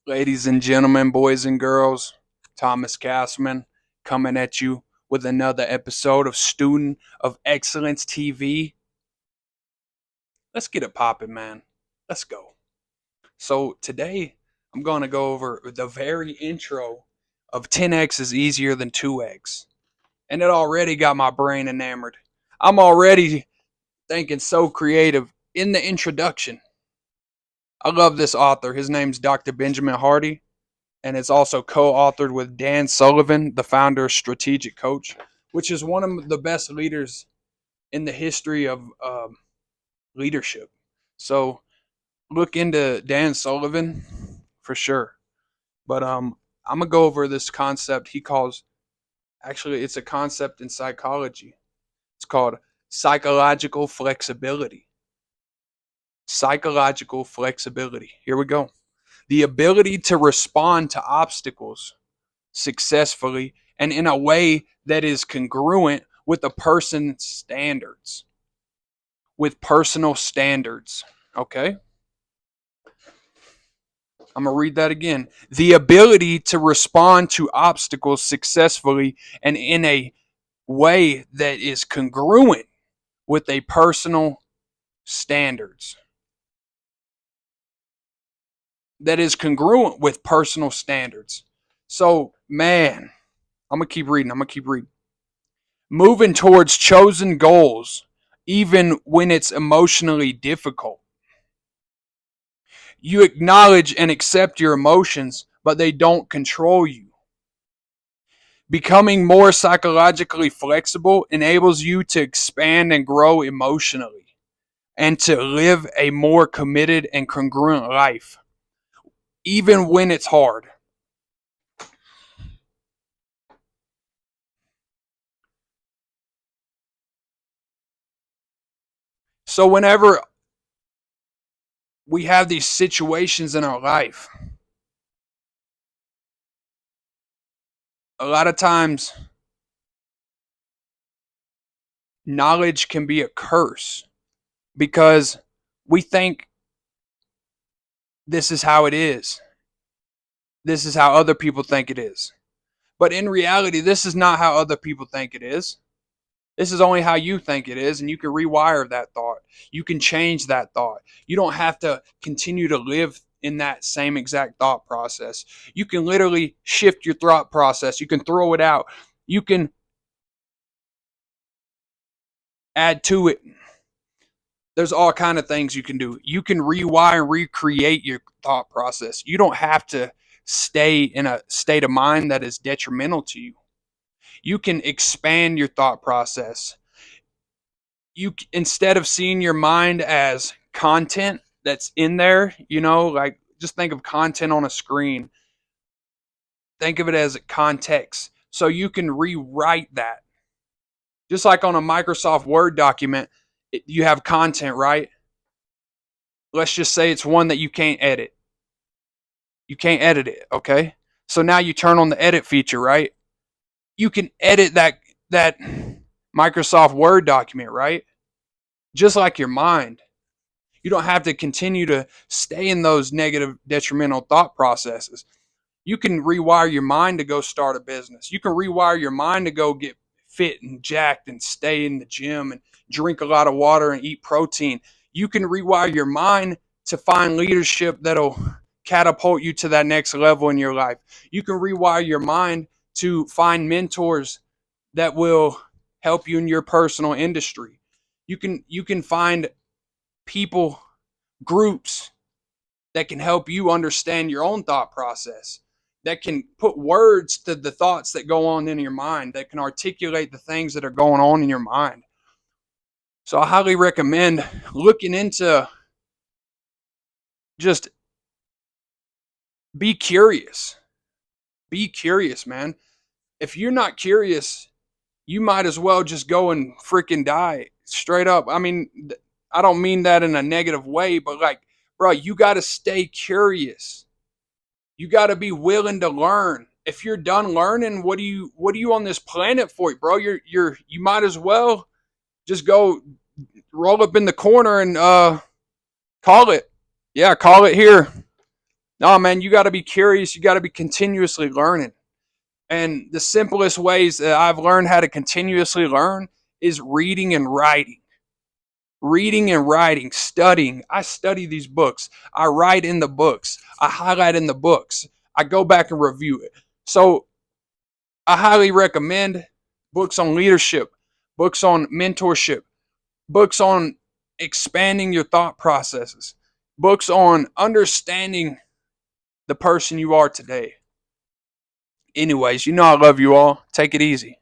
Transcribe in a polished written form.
Ladies and gentlemen, boys and girls, Thomas Castman coming at you with another episode of Student of Excellence TV. Let's get it popping, man. Let's go. So, today I'm going to go over the very intro of 10x is easier than 2x. And it already got my brain enamored. I'm already thinking so creative in the introduction. I love this author. His name's Dr. Benjamin Hardy, and it's also co-authored with Dan Sullivan, the founder of Strategic Coach, which is one of the best leaders in the history of leadership. So look into Dan Sullivan for sure. But I'm gonna go over this concept he calls. Actually, it's a concept in psychology. It's called psychological flexibility. Psychological flexibility. Here we go. The ability to respond to obstacles successfully and in a way that is congruent with a person's standards, with personal standards. Okay? I'm going to read that again. The ability to respond to obstacles successfully and in a way that is congruent with a personal standards. That is congruent with personal standards. So, man, I'm going to keep reading. Moving towards chosen goals, even when it's emotionally difficult. You acknowledge and accept your emotions, but they don't control you. Becoming more psychologically flexible enables you to expand and grow emotionally and to live a more committed and congruent life, even when it's hard. So, whenever we have these situations in our life, a lot of times knowledge can be a curse because we think this is how it is. This is how other people think it is. But in reality, this is not how other people think it is. This is only how you think it is, and you can rewire that thought. You can change that thought. You don't have to continue to live in that same exact thought process. You can literally shift your thought process. You can throw it out. You can add to it. There's all kind of things you can do. You can rewire and recreate your thought process. You don't have to stay in a state of mind that is detrimental to you. You can expand your thought process. You, instead of seeing your mind as content that's in there, like just think of content on a screen. Think of it as context. So you can rewrite that. Just like on a Microsoft Word document, you have content, right? Let's just say it's one that you can't edit. You can't edit it, okay? So now you turn on the edit feature, right? You can edit that Microsoft Word document, right? Just like your mind. You don't have to continue to stay in those negative, detrimental thought processes. You can rewire your mind to go start a business. You can rewire your mind to go get fit and jacked and stay in the gym and drink a lot of water and eat protein. You can rewire your mind to find leadership that'll catapult you to that next level in your life. You can rewire your mind to find mentors that will help you in your personal industry. You can find people, groups that can help you understand your own thought process, that can put words to the thoughts that go on in your mind, that can articulate the things that are going on in your mind. So I highly recommend looking into, just be curious. Be curious, man. If you're not curious, you might as well just go and freaking die straight up. I mean, I don't mean that in a negative way, but like, bro, you got to stay curious. You got to be willing to learn. If you're done learning, what are you on this planet for, bro? You might as well just go roll up in the corner and call it. Yeah, call it here. No, man, you got to be curious. You got to be continuously learning. And the simplest ways that I've learned how to continuously learn is reading and writing. Reading and writing, studying. I study these books. I write in the books. I highlight in the books. I go back and review it. So I highly recommend books on leadership, books on mentorship, books on expanding your thought processes, books on understanding the person you are today. Anyways, I love you all. Take it easy.